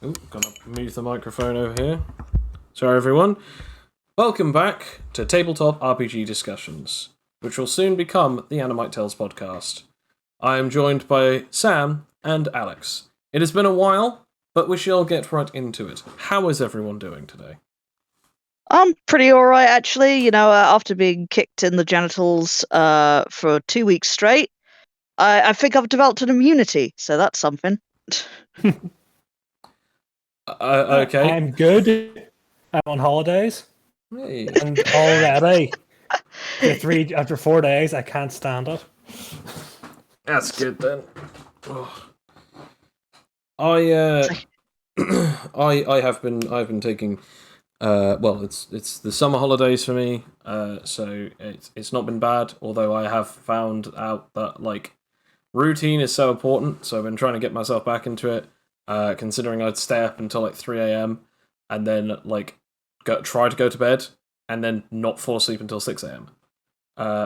Ooh, gotta move the microphone over here. Sorry, everyone. Welcome back to Tabletop RPG Discussions, which will soon become the Animite Tales podcast. I am joined by Sam and Alex. It has been a while, but we shall get right into it. How is everyone doing today? I'm pretty alright, actually. After being kicked in the genitals for 2 weeks straight, I think I've developed an immunity, so that's something. Okay. I'm good. I'm on holidays, Hey. and already after 4 days, I can't stand it. That's good then. Oh. I've been taking it's the summer holidays for me, so it's not been bad, although I have found out that routine is so important, so I've been trying to get myself back into it, considering I'd stay up until 3 a.m. and then try to go to bed and then not fall asleep until 6 a.m.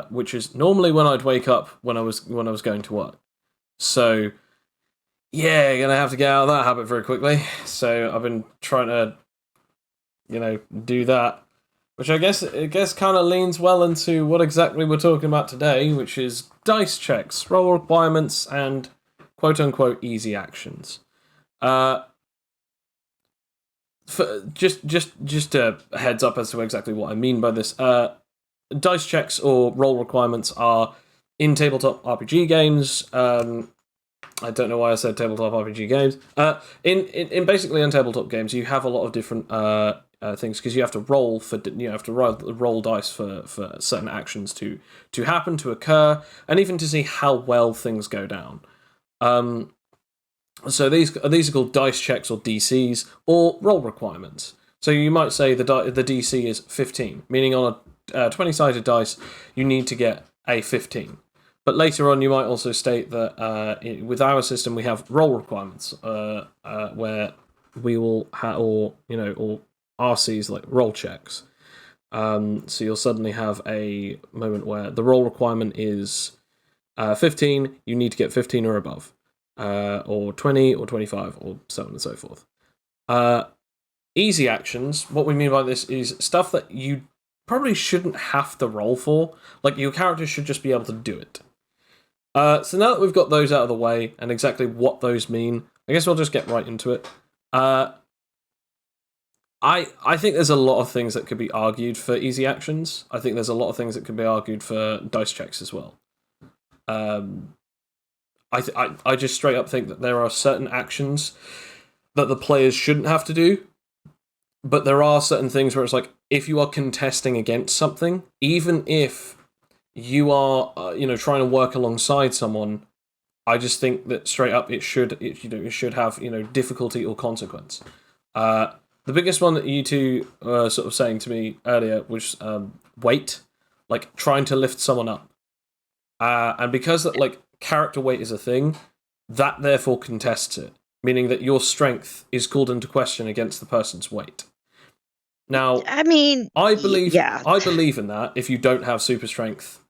Which is normally when I'd wake up when I was going to work. So yeah, gonna have to get out of that habit very quickly. So I've been trying to do that, which I guess kind of leans well into what exactly we're talking about today, which is dice checks, role requirements, and quote-unquote easy actions. Just a heads up as to exactly what I mean by this. Dice checks or role requirements are in tabletop RPG games. I don't know why I said tabletop RPG games. In basically in tabletop games, you have a lot of different things because you have to roll roll dice for certain actions to happen, to occur, and even to see how well things go down. So these are called dice checks or DCs or role requirements. So you might say the DC is 15, meaning on a 20-sided dice you need to get a 15. But later on, you might also state that with our system we have role requirements, where we will or RCs, like roll checks. So you'll suddenly have a moment where the role requirement is 15. You need to get 15 or above, or 20 or 25, or so on and so forth. Easy actions. What we mean by this is stuff that you probably shouldn't have to roll for. Like, your character should just be able to do it. So now that we've got those out of the way and exactly what those mean, I guess we'll just get right into it. I think there's a lot of things that could be argued for easy actions. I think there's a lot of things that could be argued for dice checks as well. I just straight up think that there are certain actions that the players shouldn't have to do, but there are certain things where it's like, if you are contesting against something, even if you are trying to work alongside someone, I just think that straight up it should have difficulty or consequence. The biggest one that you two were sort of saying to me earlier was weight, like trying to lift someone up, and because that character weight is a thing, that therefore contests it, meaning that your strength is called into question against the person's weight. Now, I mean, I believe in that if you don't have super strength,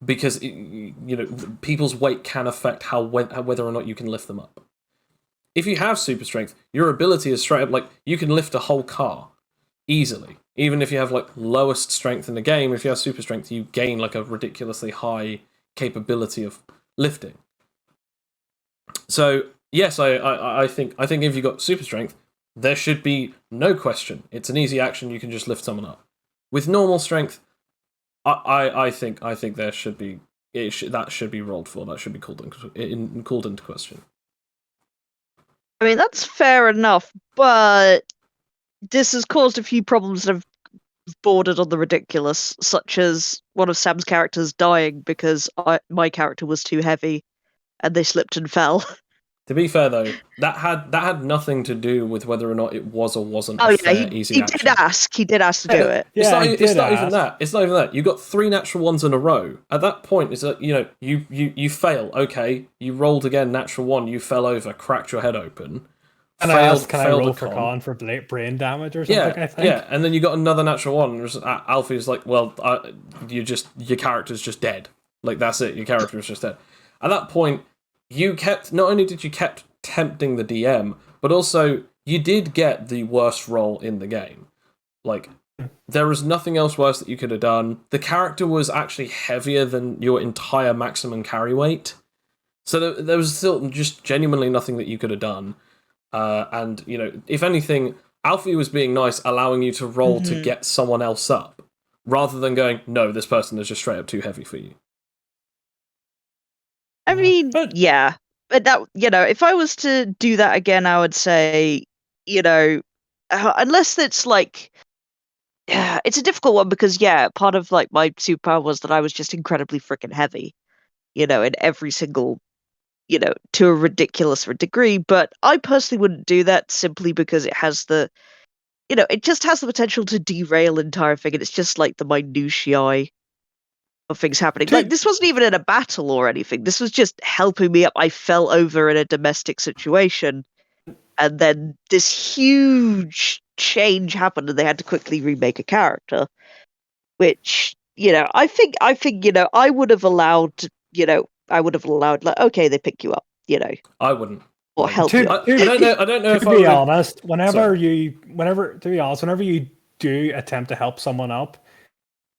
because people's weight can affect whether or not you can lift them up. If you have super strength, your ability is straight up you can lift a whole car easily. Even if you have lowest strength in the game, if you have super strength, you gain a ridiculously high capability of lifting. So yes, I think if you got super strength, there should be no question. It's an easy action. You can just lift someone up. With normal strength, I think there should be that should be rolled for. That should be called into question. I mean, that's fair enough, but this has caused a few problems that have bordered on the ridiculous, such as one of Sam's characters dying because my character was too heavy and they slipped and fell. To be fair, though, that had nothing to do with whether or not it was or wasn't a fair, easy action. He did ask to do it. It's not even that. It's not even that. You got 3 natural ones in a row. At that point, it's like, you fail. Okay, you rolled again, natural 1. You fell over, cracked your head open. And can I roll for con for brain damage or something? Yeah, I think. Yeah, and then you got another natural 1. Alfie's like, well, your character's just dead. That's it. Your character is just dead. At that point, not only did you kept tempting the DM, but also you did get the worst roll in the game. Like, there was nothing else worse that you could have done. The character was actually heavier than your entire maximum carry weight. So there was still just genuinely nothing that you could have done. And, you know, if anything, Alfie was being nice, allowing you to roll to get someone else up, rather than going, no, this person is just straight up too heavy for you. I mean, yeah. But that, you know, if I was to do that again, I would say, you know, unless it's like, yeah, it's a difficult one because, yeah, part of like my superpower was that I was just incredibly freaking heavy, you know, in every single, you know, to a ridiculous degree. But I personally wouldn't do that simply because it has the, you know, it just has the potential to derail the entire thing, and it's just like the minutiae of things happening. Like, this wasn't even in a battle or anything. This was just helping me up. I fell over in a domestic situation, and then this huge change happened, and they had to quickly remake a character. Which, you know, I think, you know, I would have allowed, like, okay, they pick you up, you know. I wouldn't. Or Like, help you up. I don't know if to I be would. honest, whenever you do attempt to help someone up,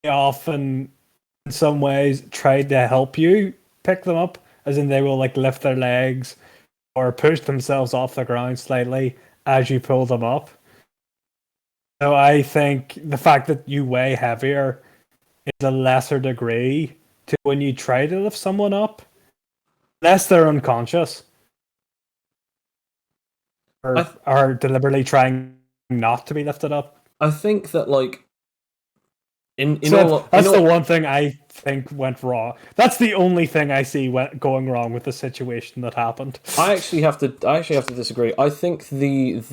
they often, in some ways, try to help you pick them up, as in they will like lift their legs or push themselves off the ground slightly as you pull them up. So I think the fact that you weigh heavier is a lesser degree to when you try to lift someone up, unless they're unconscious or are deliberately trying not to be lifted up. I think that, like, that's the one thing I think went wrong. That's the only thing I see going wrong with the situation that happened. I actually have to disagree. I think it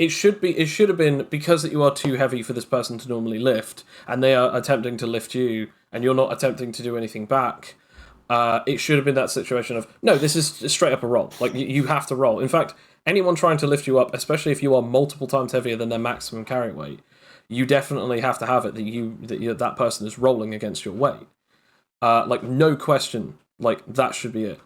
should have been because that you are too heavy for this person to normally lift, and they are attempting to lift you, and you're not attempting to do anything back. It should have been that situation of, no, this is straight up a roll. Like, you have to roll. In fact, anyone trying to lift you up, especially if you are multiple times heavier than their maximum carry weight, you definitely have to have it that person is rolling against your weight. Like, no question. Like, that should be it.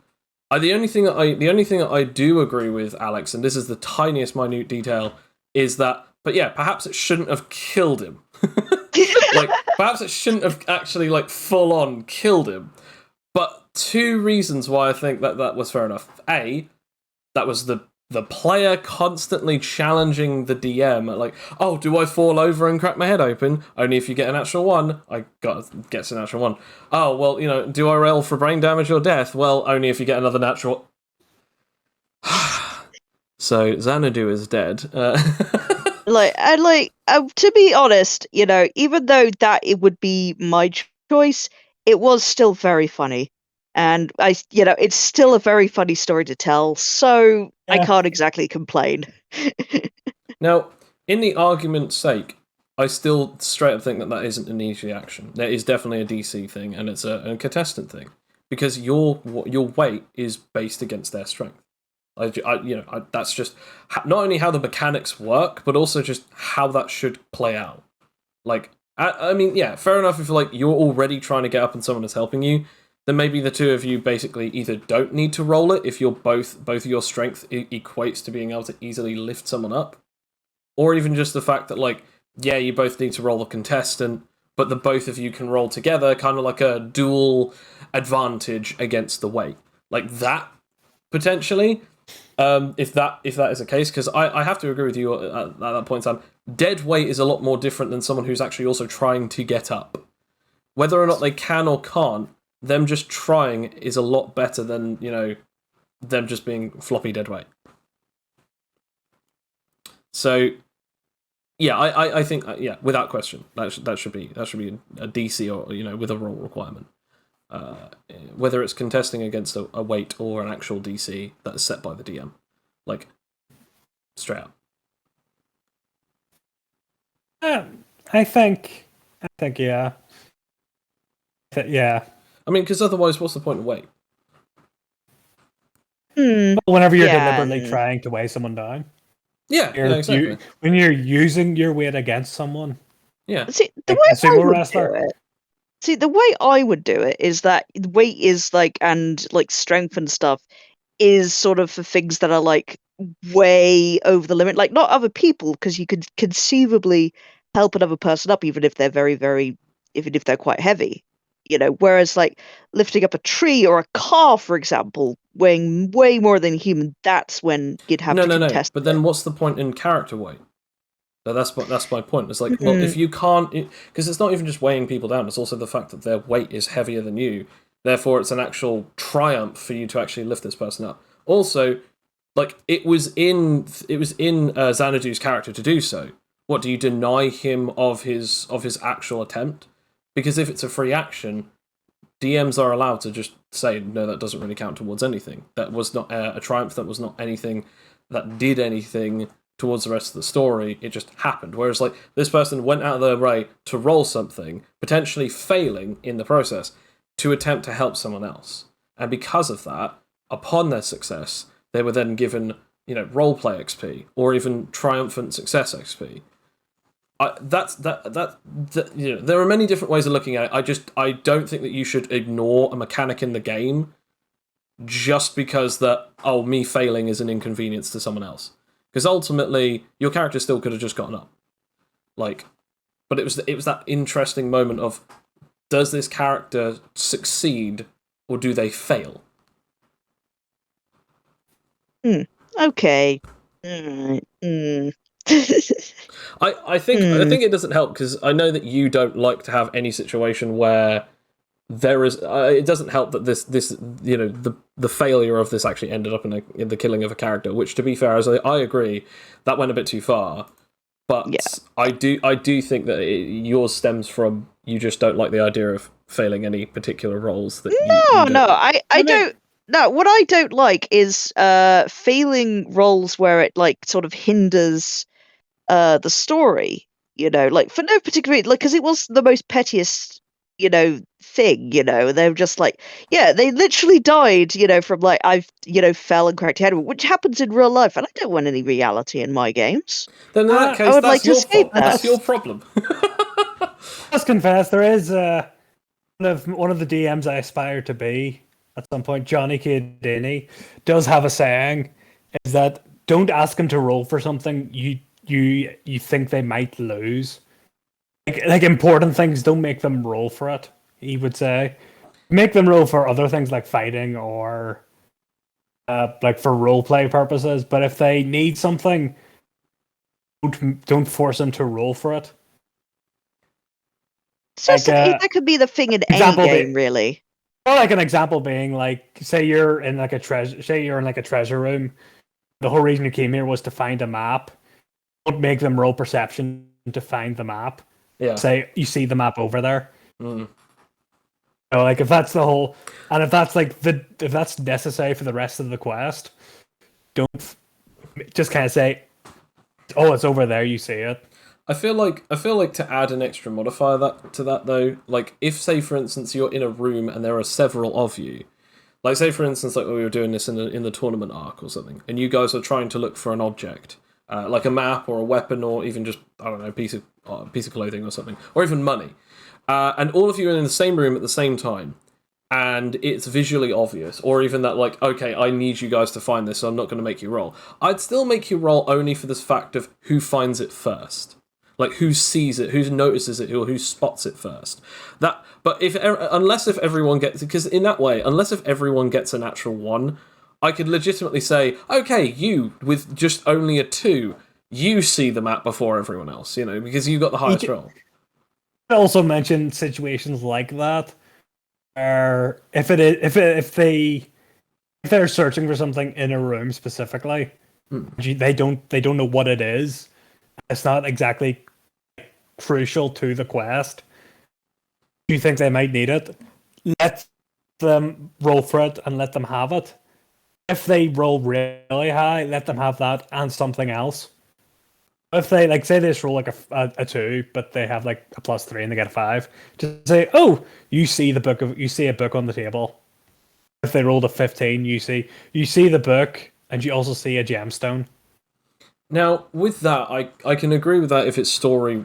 The only thing that I do agree with Alex, and this is the tiniest minute detail, is that, but yeah, perhaps it shouldn't have killed him. Like, perhaps it shouldn't have actually, like, full on killed him. But two reasons why I think that was fair enough. A, that was the player constantly challenging the DM, like, oh, do I fall over and crack my head open? Only if you get a natural one. I gets a natural one. Oh, well, you know, do I roll for brain damage or death? Well, only if you get another natural. So Xanadu is dead. To be honest, you know, even though that it would be my choice, it was still very funny. And it's still a very funny story to tell, so I can't exactly complain. Now, in the argument's sake, I still straight up think that isn't an easy action. That is definitely a DC thing, and it's a contestant thing, because your weight is based against their strength. That's just not only how the mechanics work, but also just how that should play out. Like, I mean, yeah, fair enough if like you're already trying to get up and someone is helping you, then maybe the two of you basically either don't need to roll it if you're both of your strength equates to being able to easily lift someone up, or even just the fact that, like, yeah, you both need to roll the contestant, but the both of you can roll together, kind of like a dual advantage against the weight, like that potentially. If that is the case, because I have to agree with you at that point in time. Dead weight is a lot more different than someone who's actually also trying to get up. Whether or not they can or can't, them just trying is a lot better than, you know, them just being floppy dead weight. So, yeah, I think without question that should be a DC, or, you know, with a roll requirement. Whether it's contesting against a weight or an actual DC that is set by the DM, like, straight up. I think, yeah. Yeah. I mean, because otherwise, what's the point of weight? Whenever you're deliberately trying to weigh someone down. Yeah, exactly. When you're using your weight against someone. Yeah. See, the way I would do it is that weight is like, and like strength and stuff is sort of for things that are like way over the limit. Like, not other people, because you could conceivably help another person up, even if they're even if they're quite heavy. Whereas like lifting up a tree or a car, for example, weighing way more than a human, that's when you'd have to No. contest But it. then what's the point in character weight? That's my point. It's like, well, Mm. if you can't, because it's not even just weighing people down. It's also the fact that their weight is heavier than you. Therefore, it's an actual triumph for you to actually lift this person up. Also, like it was in Xanadu's character to do so. What, do you deny him of his actual attempt? Because if it's a free action, DMs are allowed to just say, no, that doesn't really count towards anything. That was not a triumph. That was not anything that did anything towards the rest of the story. It just happened. Whereas, like, this person went out of their way to roll something, potentially failing in the process, to attempt to help someone else. And because of that, upon their success, they were then given, roleplay XP or even triumphant success XP. There are many different ways of looking at it. I don't think that you should ignore a mechanic in the game just because me failing is an inconvenience to someone else. Because ultimately, your character still could have just gotten up. Like, but it was that interesting moment of, does this character succeed or do they fail? Okay. I think it doesn't help because I know that you don't like to have any situation where there is. It doesn't help that this the failure of this actually ended up in the killing of a character. Which, to be fair, as I agree, that went a bit too far. But Yeah. I do think that yours stems from you just don't like the idea of failing any particular roles that you No, I don't. No, what I don't like is failing roles where it like sort of hinders the story. Like for no particular reason, like because it was the most pettiest thing. They were just like, yeah, they literally died. From like I've fell and cracked head, which happens in real life, and I don't want any reality in my games. Then in that I case, would that's like to your escape fault. that. That's your problem. Let's confess, there is one of the DMs I aspire to be at some point. Johnny Chiodini does have a saying: is that don't ask him to roll for something you think they might lose. Like important things, don't make them roll for it. He would say, make them roll for other things like fighting or like for role play purposes. But if they need something, don't force them to roll for it. It's just that could be the thing in any game, really. Or like an example being like, say you're in like a treasure room. The whole reason you came here was to find a map. Don't make them roll perception to find the map. Yeah. Say you see the map over there. Mm. So like if that's the whole, and if that's like if that's necessary for the rest of the quest, don't just kind of say, "Oh, it's over there. You see it." I feel like to add an extra modifier to that though, like if say for instance you're in a room and there are several of you, like say for instance like we were doing this in the tournament arc or something, and you guys are trying to look for an object, like a map or a weapon or even just I don't know a piece of clothing or something, or even money, and all of you are in the same room at the same time, and it's visually obvious, or even that like okay I need you guys to find this, so I'm not going to make you roll. I'd still make you roll only for this fact of who finds it first. Like who sees it, who notices it, or who spots it first. But if everyone gets, because in that way, unless if everyone gets a natural 1, I could legitimately say, okay, you with just only a 2, you see the map before everyone else, because you got the highest roll. I also mentioned situations like that, where if they're searching for something in a room specifically, they don't know what it is. It's not exactly crucial to the quest. You think they might need it? Let them roll for it and let them have it. If they roll really high, let them have that and something else. If they say they just roll like a 2, but they have like a +3 and they get a 5, just say, "Oh, you see a book on the table." If they rolled a 15, you see the book and you also see a gemstone. Now, with that, I can agree with that if it's story,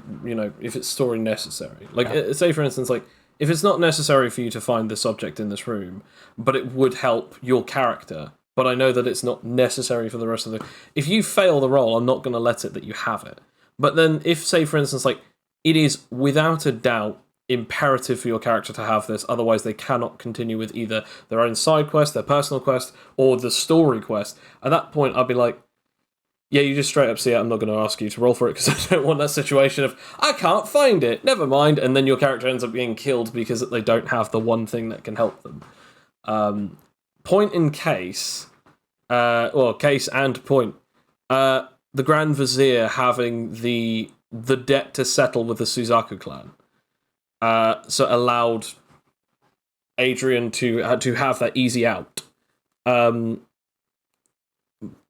if it's story necessary. Like, say for instance, like if it's not necessary for you to find this object in this room, but it would help your character, but I know that it's not necessary for the rest of the. If you fail the roll, I'm not going to let it that you have it. But then, if, say, for instance, like, it is without a doubt imperative for your character to have this, otherwise they cannot continue with either their own side quest, their personal quest, or the story quest. At that point, I'd be like, yeah, you just straight up see it, I'm not going to ask you to roll for it, because I don't want that situation of, I can't find it, never mind, and then your character ends up being killed because they don't have the one thing that can help them. Point in case, case and point, the Grand Vizier having the debt to settle with the Suzaku clan, so allowed Adrian to have that easy out. But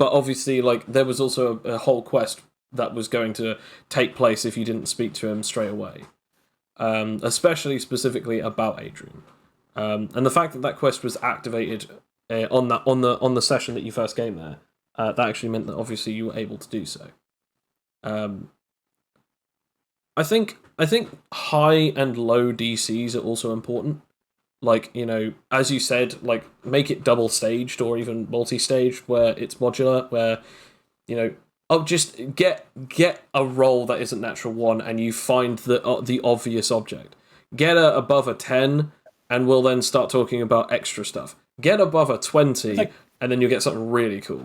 obviously, like, there was also a whole quest that was going to take place if you didn't speak to him straight away, especially specifically about Adrian. And the fact that quest was activated on the session that you first came there, that actually meant that obviously you were able to do so. I think high and low DCs are also important. Like, you know, as you said, like, make it double staged or even multi-staged where it's modular, where, you know, just get a roll that isn't natural 1 and you find the obvious object. Get above a 10 and we'll then start talking about extra stuff. Get above a 20 and then you'll get something really cool.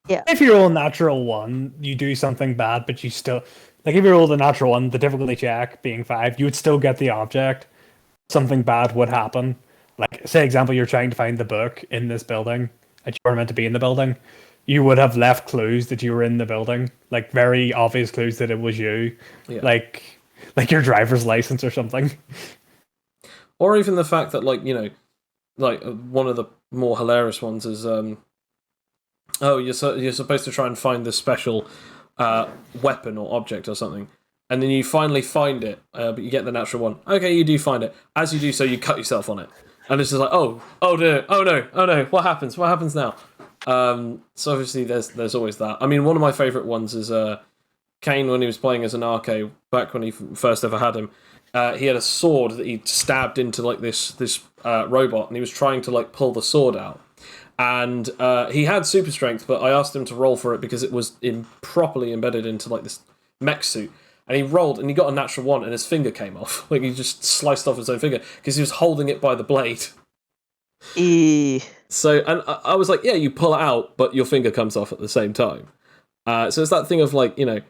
Yeah. If you roll a natural 1, you do something bad, but you still... Like, if you roll the natural 1, the difficulty check being 5, you would still get the object. Something bad would happen. Like, say, example, you're trying to find the book in this building, and you were meant to be in the building. You would have left clues that you were in the building, like very obvious clues that it was you, like your driver's license or something. Or even the fact that, like, you know, like, one of the more hilarious ones is, you're supposed to try and find this special weapon or object or something. And then you finally find it, but you get the natural 1. Okay, you do find it. As you do so, you cut yourself on it. And it's just like, oh no, what happens? What happens now? So obviously there's always that. I mean, one of my favourite ones is Kane, when he was playing as an Arche, back when he first ever had him. He had a sword that he stabbed into, like, this robot, and he was trying to, like, pull the sword out. And he had super strength, but I asked him to roll for it because it was improperly embedded into, like, this mech suit. And he rolled, and he got a natural 1, and his finger came off. Like, he just sliced off his own finger, because he was holding it by the blade. So, and I was like, yeah, you pull it out, but your finger comes off at the same time. So it's that thing of, like, you know,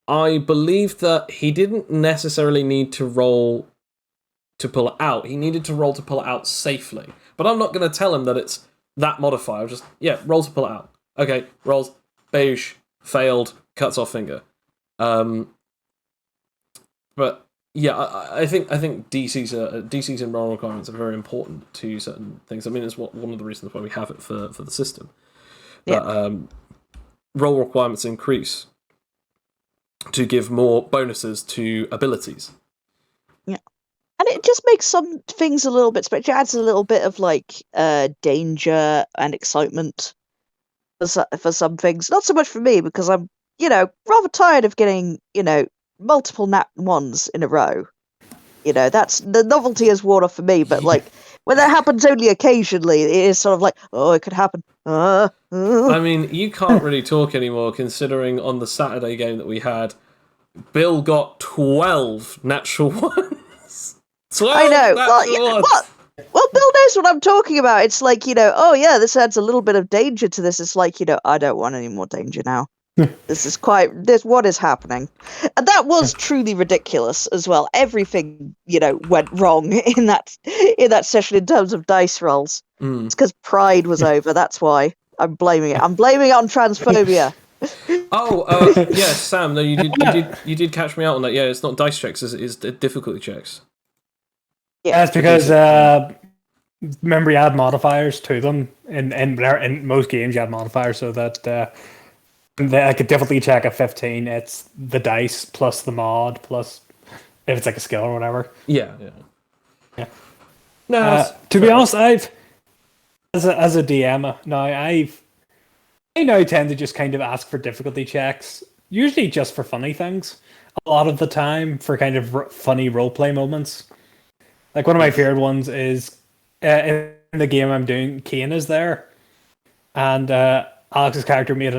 I believe that he didn't necessarily need to roll to pull it out. He needed to roll to pull it out safely. But I'm not going to tell him that it's that modifier. I'll just, roll to pull it out. Okay, rolls, beige, failed, cuts off finger. But yeah, I think DCs and role requirements are very important to certain things. I mean, it's one of the reasons why we have it for the system. That role requirements increase to give more bonuses to abilities. Yeah, and it just makes some things a little bit special. It adds a little bit of, like, danger and excitement for some things. Not so much for me, because I'm, you know, rather tired of getting, you know, multiple nat 1s in a row. You know, that's the novelty is worn off for me, but, like, when that happens only occasionally, it is sort of like, oh, it could happen. I mean, you can't really talk anymore, considering on the Saturday game that we had, Bill got 12 natural 1s. 12 I know. Well, Well, Bill knows what I'm talking about. It's like, you know, oh yeah, this adds a little bit of danger to this. It's like, you know, I don't want any more danger now. What is happening? And that was truly ridiculous as well. Everything, you know, went wrong in that session in terms of dice rolls. It's because pride was over. That's why I'm blaming it. I'm blaming it on transphobia. Yes, Sam. No, you did catch me out on that. Yeah, it's not dice checks. It's difficulty checks. Yeah, that's because remember you add modifiers to them in most games. You add modifiers so that I could definitely check a 15. It's the dice plus the mod plus if it's like a skill or whatever. Yeah. No, to be honest, I've as a DM now I now tend to just kind of ask for difficulty checks, usually just for funny things. A lot of the time for kind of funny roleplay moments. Like one of my favorite ones is in the game I'm doing, Kane is there, and Alex's character made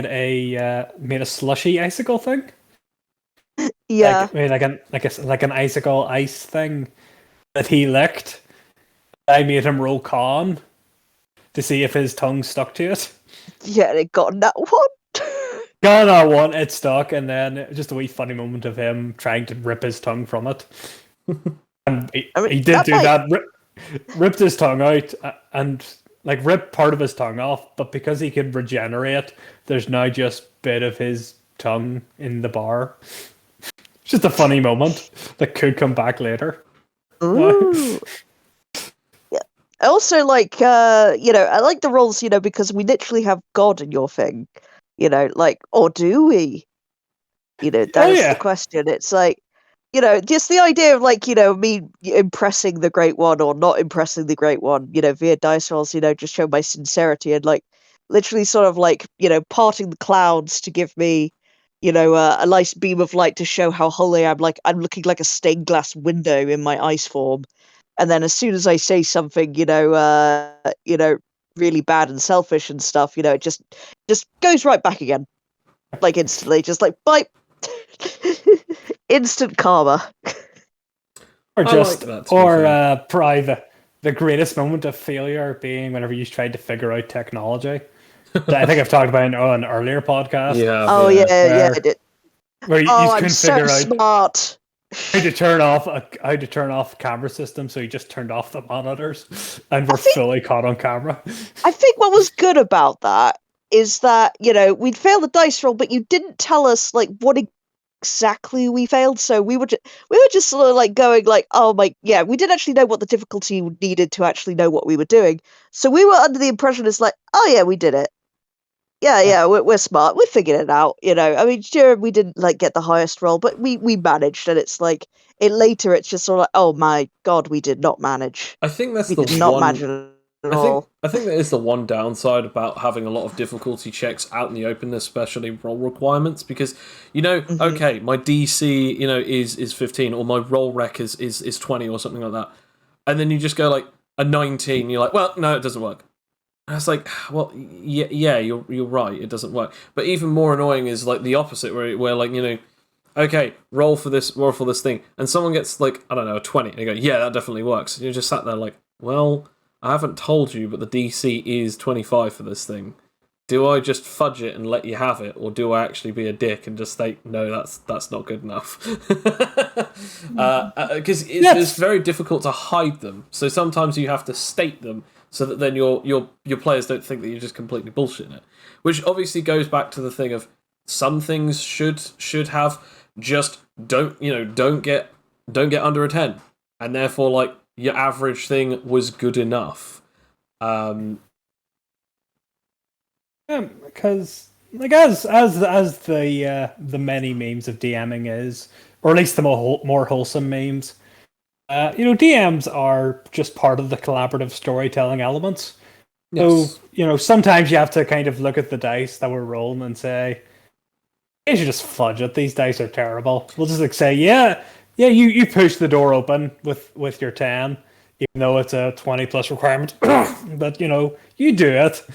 a slushy icicle thing, Yeah, made like an icicle ice thing that he licked. I made him roll con to see if his tongue stuck to it. yeah, it got that one. Got that one, it stuck, and then just a wee funny moment of him trying to rip his tongue from it. And I mean, he did that do might- that, ripped his tongue out, and like ripped part of his tongue off, but because he can regenerate, there's now just bit of his tongue in the bar. It's just a funny moment that could come back later. Ooh. Yeah. I also like, I like the roles, because we literally have God in your thing, like, or do we? That is yeah. the question. It's like, just the idea of like, me impressing the Great One or not impressing the Great One, via dice rolls, just show my sincerity and like literally sort of like, parting the clouds to give me, a nice beam of light to show how holy I'm. Like I'm looking like a stained glass window in my ice form. And then as soon as I say something, really bad and selfish and stuff, it just goes right back again. Like instantly, just like bye. Instant karma. Or I just, like that, to be fair. probably the greatest moment of failure being whenever you tried to figure out technology. That I think I've talked about on an earlier podcast. Yeah. Oh yeah, yeah. Where- Where you Oh, just I'm couldn't so figure out smart. how to turn off the camera system, so you just turned off the monitors, and we're think- fully caught on camera. I think what was good about that is that we'd failed the dice roll, but you didn't tell us like what exactly we failed. So we were just sort of like going like, oh my, yeah, we didn't actually know what the difficulty needed to actually know what we were doing. So we were under the impression it's like, oh yeah, we did it. Yeah, we're smart. We figured it out. I mean, sure, we didn't like get the highest roll, but we managed. And it's like later, it's just sort of like, oh my god, we did not manage. I think that's We the did not one. manage it at I all. think I think that is the one downside about having a lot of difficulty checks out in the open, especially roll requirements, because okay, my DC is 15 or my roll rec is 20 or something like that, and then you just go like a 19, you're like, well, no, it doesn't work. And it's like, well, yeah, you're right, it doesn't work. But even more annoying is like the opposite, where like okay, roll for this thing, and someone gets like, I don't know, a 20, and you go, yeah, that definitely works. And you're just sat there like, well, I haven't told you, but the DC is 25 for this thing. Do I just fudge it and let you have it, or do I actually be a dick and just state, no, that's not good enough? Because it's very difficult to hide them. So sometimes you have to state them so that then your players don't think that you're just completely bullshitting it. Which obviously goes back to the thing of some things should have just don't get under a 10, and therefore like your average thing was good enough. Because like as the many memes of DMing is, or at least the more wholesome memes, DMs are just part of the collaborative storytelling elements. Yes. So sometimes you have to kind of look at the dice that we're rolling and say, you should just fudge it. These dice are terrible. We'll just like say, yeah, you push the door open with your 10, even though it's a 20 plus requirement. But you do it.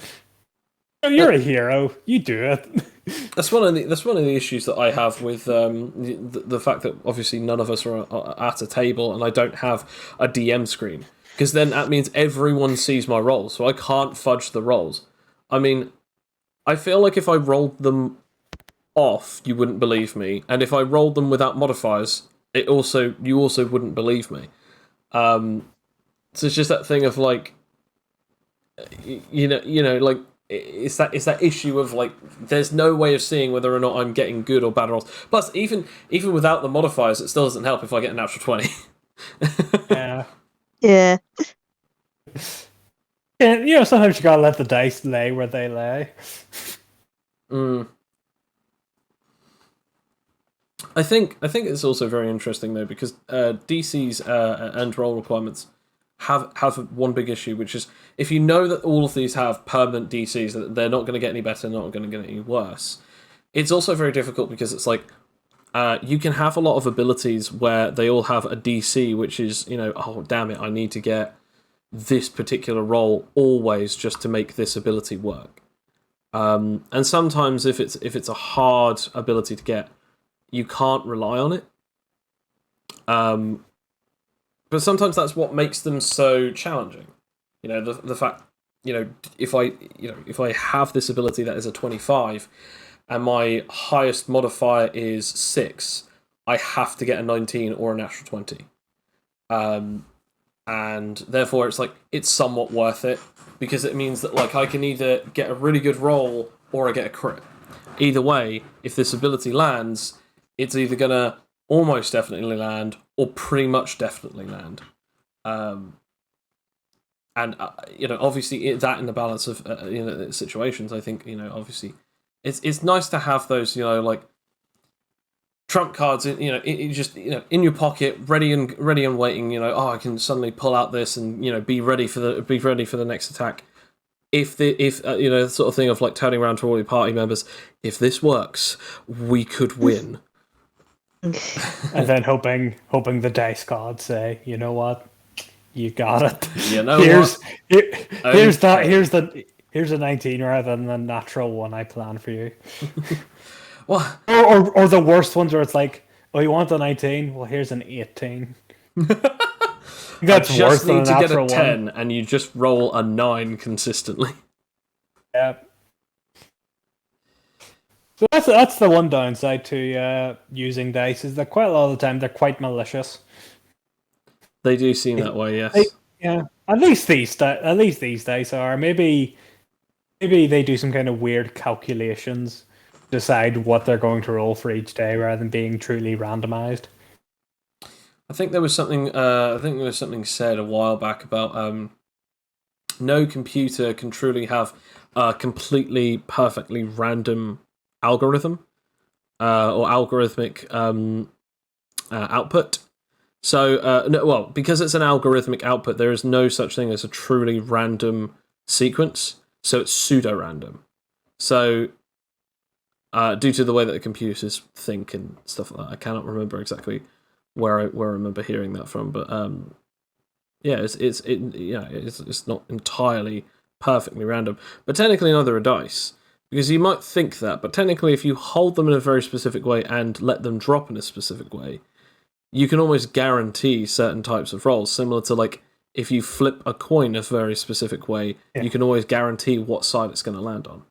You're a hero. You do it. That's one of the issues that I have with the fact that obviously none of us are at a table and I don't have a DM screen, because then that means everyone sees my rolls, so I can't fudge the rolls. I mean, I feel like if I rolled them off, you wouldn't believe me, and if I rolled them without modifiers, you also wouldn't believe me. So it's just that thing of like, like. It's that issue of like there's no way of seeing whether or not I'm getting good or bad rolls. Plus, even without the modifiers, it still doesn't help if I get a natural 20. Yeah. Yeah. And sometimes you gotta let the dice lay where they lay. I think it's also very interesting though, because DCs and roll requirements have one big issue, which is if you know that all of these have permanent DCs, that they're not going to get any better, not going to get any worse. It's also very difficult because it's like you can have a lot of abilities where they all have a DC, which is oh damn it, I need to get this particular roll always just to make this ability work. And sometimes if it's a hard ability to get, you can't rely on it. But sometimes that's what makes them so challenging. The fact, if I have this ability that is a 25 and my highest modifier is 6, I have to get a 19 or a natural 20. And therefore it's somewhat worth it, because it means that I can either get a really good roll or I get a crit. Either way, if this ability lands, it's either gonna almost definitely land or pretty much definitely land. And obviously that in the balance of situations, I think obviously it's nice to have those trump cards in your pocket, ready and waiting. I can suddenly pull out this and be ready for the next attack. If the sort of thing of turning around to all your party members, if this works, we could win. And then hoping the dice gods say, you know what, you got it. Here's a 19 rather than the natural one I planned for you. What? Or the worst ones where it's oh, you want the 19? Well, here's an 18. That's I just need to get a 10, and you just roll a 9 consistently. Yeah. So that's the one downside to using dice, is that quite a lot of the time they're quite malicious. They do seem that way, yes. Yeah. At least these dice are. Maybe they do some kind of weird calculations, decide what they're going to roll for each day rather than being truly randomized. I think there was something said a while back about no computer can truly have a completely perfectly random algorithm or algorithmic output. So because it's an algorithmic output, there is no such thing as a truly random sequence. So it's pseudo-random. So due to the way that the computers think and stuff like that, I cannot remember exactly where I remember hearing that from, but it's not entirely perfectly random. But technically, neither are dice, because you might think that, but technically, if you hold them in a very specific way and let them drop in a specific way, you can almost guarantee certain types of rolls. Similar to if you flip a coin a very specific way, you can always guarantee what side it's going to land on.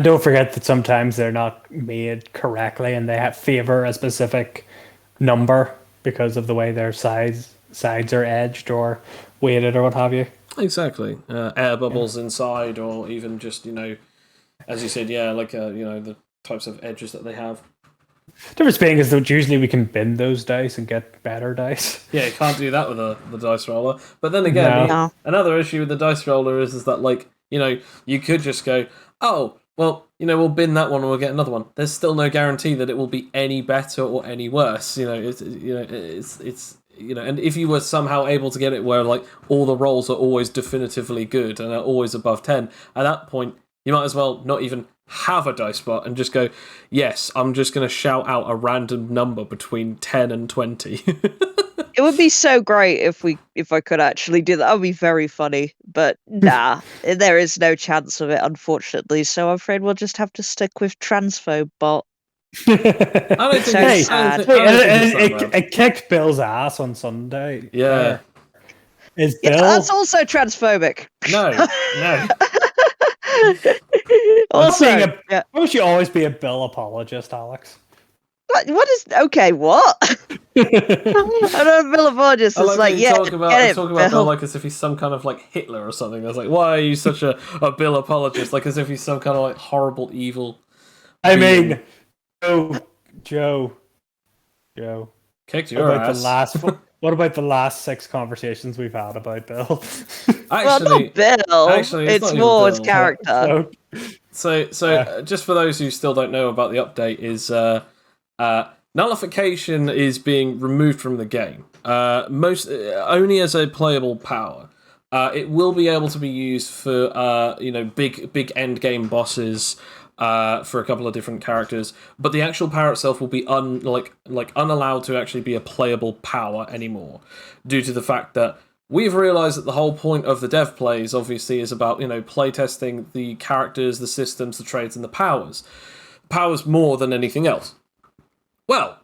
Don't forget that sometimes they're not made correctly, and they favor a specific number because of the way their sides are edged or weighted or what have you. Exactly. Air bubbles inside, or even just, as you said, the types of edges that they have. Difference being is that usually we can bin those dice and get better dice. Yeah, you can't do that with the dice roller. But then again, No. Another issue with the dice roller is that you could just go, oh, well, we'll bin that one and we'll get another one. There's still no guarantee that it will be any better or any worse. And if you were somehow able to get it where all the rolls are always definitively good and are always above 10, at that point you might as well not even have a dice bot and just go, yes, I'm just going to shout out a random number between 10 and 20. It would be so great if I could actually do that. That would be very funny. But nah, there is no chance of it, unfortunately. So I'm afraid we'll just have to stick with transphobe bot. I don't think it kicked Bill's ass on Sunday. Yeah. Is Bill? Yeah, that's also transphobic. No. Also, why would you always be a Bill apologist, Alex? What is okay? What? I'm not a Bill apologist. It's talk about Bill as if he's some kind of Hitler or something. I was like, why are you such a Bill apologist? As if he's some kind of horrible evil. I mean, Joe. Kicked your ass. What about the last 6 conversations we've had about Bill? Actually, not Bill. It's more his character. So just for those who still don't know about the update, is nullification is being removed from the game. Only as a playable power. It will be able to be used for big end game bosses. For a couple of different characters, but the actual power itself will be unallowed to actually be a playable power anymore, due to the fact that we've realised that the whole point of the dev plays, obviously, is about, playtesting the characters, the systems, the trades, and the powers. Powers more than anything else. Well,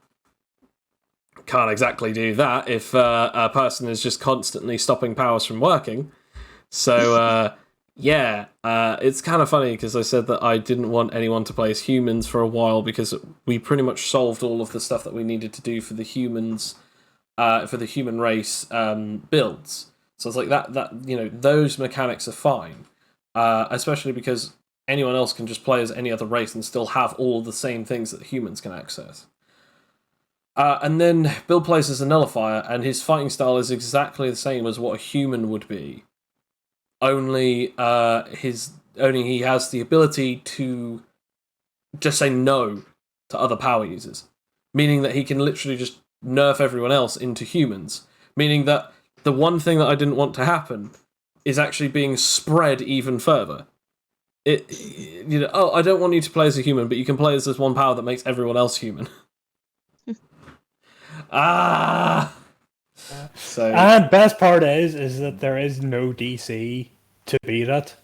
can't exactly do that if a person is just constantly stopping powers from working. So, it's kind of funny because I said that I didn't want anyone to play as humans for a while because we pretty much solved all of the stuff that we needed to do for the humans, for the human race builds. So it's like that those mechanics are fine, especially because anyone else can just play as any other race and still have all the same things that humans can access. And then Bill plays as a nullifier, and his fighting style is exactly the same as what a human would be. Only he has the ability to just say no to other power users, meaning that he can literally just nerf everyone else into humans. Meaning that the one thing that I didn't want to happen is actually being spread even further. I don't want you to play as a human, but you can play as this one power that makes everyone else human. So, and best part is that there is no DC to beat it.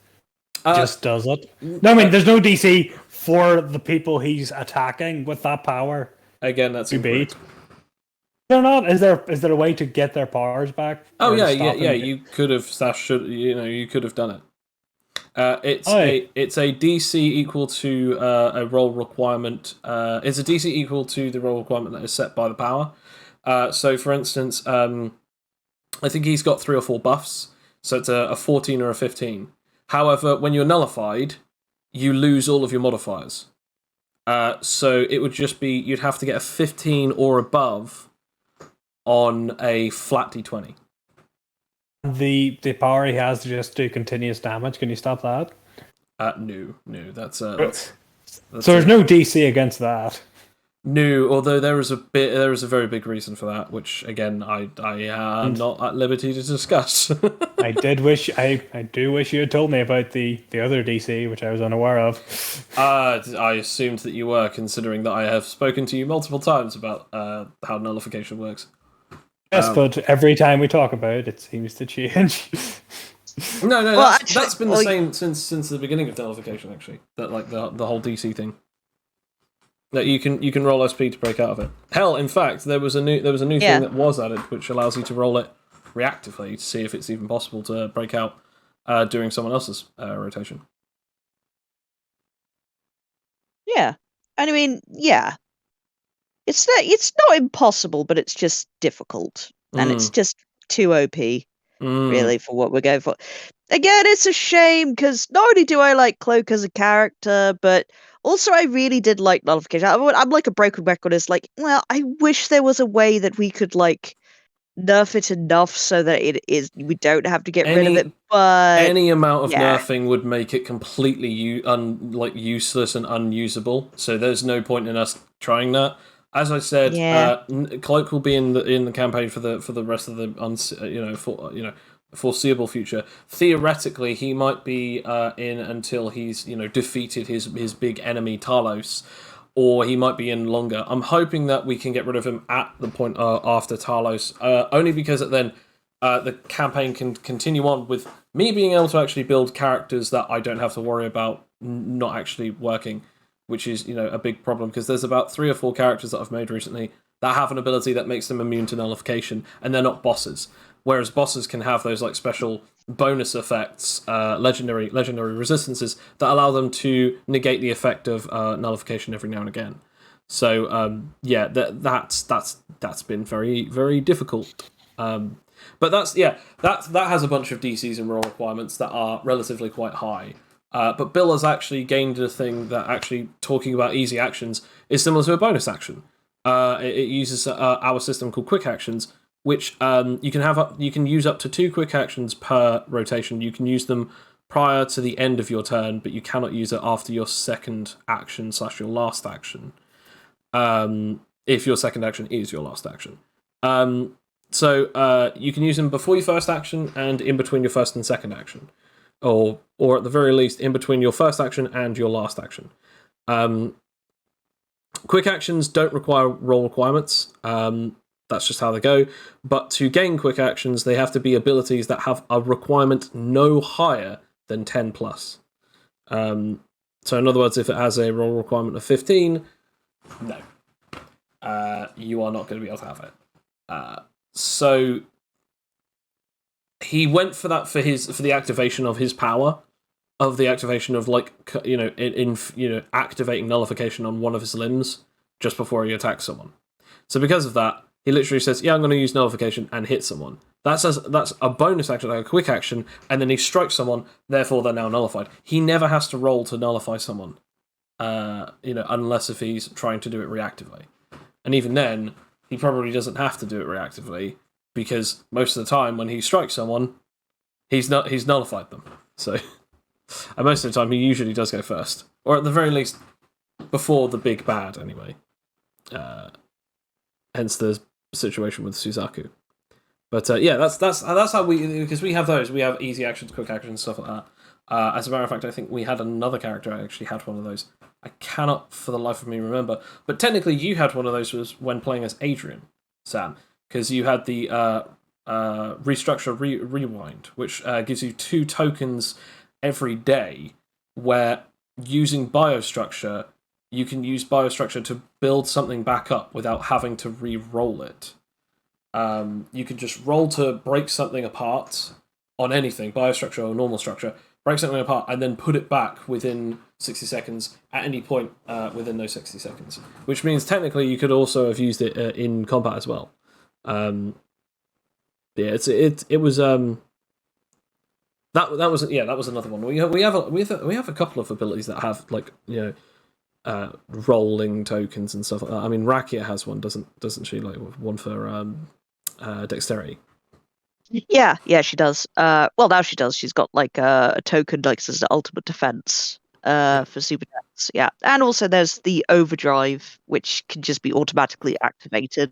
Just does it. No, I mean there's no DC for the people he's attacking with that power. Again, that's to beat. They're not. Is there a way to get their powers back? Oh yeah. You could have you could have done it. It's a DC equal to a roll requirement. It's a DC equal to the roll requirement that is set by the power. So, for instance, I think he's got 3 or 4 buffs, so it's a 14 or a 15. However, when you're nullified, you lose all of your modifiers. So it would just be you'd have to get a 15 or above on a flat d20. The power he has to just do continuous damage. Can you stop that? No. That's so there's no DC against that. No, although there is a very big reason for that, which again I am not at liberty to discuss. I do wish you had told me about the other DC, which I was unaware of. I assumed that you were, considering that I have spoken to you multiple times about how nullification works. Yes, but every time we talk about it, it seems to change. No, that's been the same since the beginning of nullification. Actually, that the whole DC thing. That you can roll SP to break out of it. Hell, in fact, there was a new thing that was added, which allows you to roll it reactively to see if it's even possible to break out during someone else's rotation. Yeah, and I mean, yeah, it's not impossible, but it's just difficult, and it's just too OP, really, for what we're going for. Again, it's a shame because not only do I like Cloak as a character, but also I really did like nullification. I'm like a broken record. It's like, well, I wish there was a way that we could like nerf it enough so that we don't have to get rid of it. But any amount of nerfing would make it completely useless and unusable. So there's no point in us trying that. As I said, Cloak will be in the campaign for the rest of the foreseeable future. Theoretically, he might be in until he's defeated his big enemy Talos, or he might be in longer. I'm hoping that we can get rid of him at the point after Talos, only because then the campaign can continue on with me being able to actually build characters that I don't have to worry about not actually working, which is a big problem because there's about 3 or 4 characters that I've made recently that have an ability that makes them immune to nullification, and they're not bosses. Whereas bosses can have those like special bonus effects, legendary resistances that allow them to negate the effect of nullification every now and again. So that's been very, very difficult. But that has a bunch of DCs and roll requirements that are relatively quite high. But Bill has actually gained a thing that actually talking about easy actions is similar to a bonus action. It uses our system called quick actions, which you can use up to 2 quick actions per rotation. You can use them prior to the end of your turn, but you cannot use it after your second action / your last action. If your second action is your last action. So you can use them before your first action and in between your first and second action. Or at the very least, in between your first action and your last action. Quick actions don't require roll requirements. That's just how they go. But to gain quick actions, they have to be abilities that have a requirement no higher than 10 plus. So in other words, if it has a roll requirement of 15, no. You are not going to be able to have it. So he went for that for the activation of his power, of the activation of activating nullification on one of his limbs just before he attacks someone. So because of that, he literally says, "Yeah, I'm going to use nullification and hit someone." That's a bonus action, like a quick action, and then he strikes someone. Therefore, they're now nullified. He never has to roll to nullify someone, unless if he's trying to do it reactively. And even then, he probably doesn't have to do it reactively because most of the time when he strikes someone, he's nullified them. So, and most of the time he usually does go first, or at the very least before the big bad. Anyway, hence the situation with Suzaku. But that's how because we have those. We have easy actions, quick actions, stuff like that. As a matter of fact, I think we had another character who actually had one of those. I cannot for the life of me remember. But technically, you had one of those was when playing as Adrian, Sam, because you had the Restructure Rewind, which gives you 2 tokens every day, where using Biostructure, you can use Biostructure to build something back up without having to re-roll it. You can just roll to break something apart on anything, Biostructure or normal structure, break something apart, and then put it back within 60 seconds at any point within those 60 seconds. Which means technically you could also have used it in combat as well. It was that was another one. We have a couple of abilities that have rolling tokens and stuff like that. I mean, Rakia has one, doesn't she? Like one for dexterity. Yeah, she does. Well, now she does. She's got like a token like as the ultimate defense for super dex. Yeah, and also there's the overdrive, which can just be automatically activated,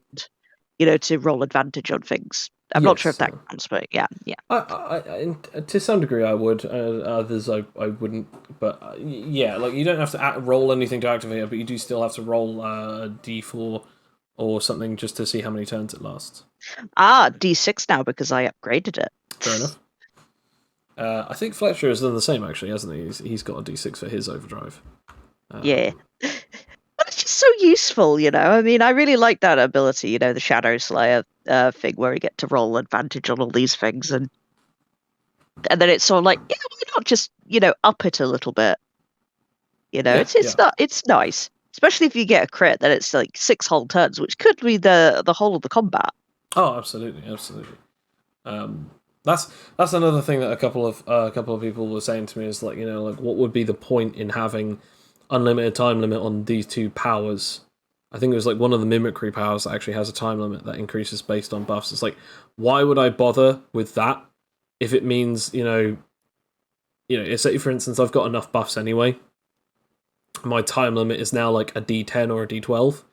to roll advantage on things. I'm not sure if that counts, but yeah. I to some degree I would. Others I wouldn't. But you don't have to roll anything to activate it, but you do still have to roll a d4 or something just to see how many turns it lasts. D6 now because I upgraded it. Fair enough. I think Fletcher has done the same actually, hasn't he? He's got a d6 for his overdrive. Yeah. But it's just so useful, I mean, I really like that ability, the Shadow Slayer thing where you get to roll advantage on all these things, and then it's sort of like, why not just, up it a little bit? It's nice, especially if you get a crit. Then it's like 6 whole turns, which could be the whole of the combat. Oh, absolutely. That's another thing that a couple of people were saying to me is like, what would be the point in having unlimited time limit on these 2 powers? I think it was like one of the mimicry powers that actually has a time limit that increases based on buffs. It's like, why would I bother with that if it means, say for instance, I've got enough buffs anyway. My time limit is now like a D10 or a D12,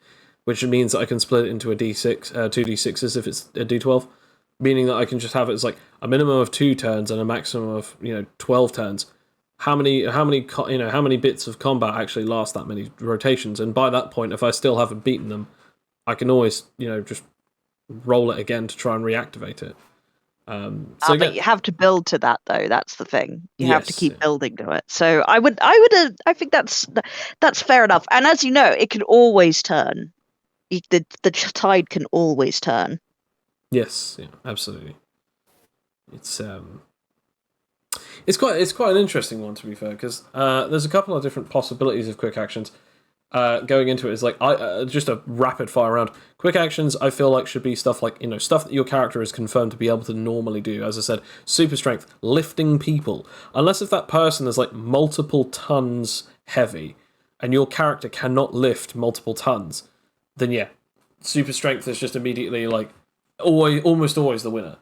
which means that I can split it into a D6, 2D6s if it's a D12, meaning that I can just have it as like a minimum of 2 turns and a maximum of 12 turns. How many bits of combat actually last that many rotations? And by that point, if I still haven't beaten them, I can always just roll it again to try and reactivate it. But you have to build to that, though. That's the thing. You have to keep building to it. So I think that's fair enough. And as you know, it can always turn. The tide can always turn. Yes, yeah, absolutely. It's quite an interesting one, to be fair, because there's a couple of different possibilities of quick actions. Going into it is like just a rapid fire round. Quick actions I feel like should be stuff like stuff that your character is confirmed to be able to normally do. As I said, super strength, lifting people. Unless if that person is like multiple tons heavy, and your character cannot lift multiple tons, then super strength is just immediately like almost always the winner.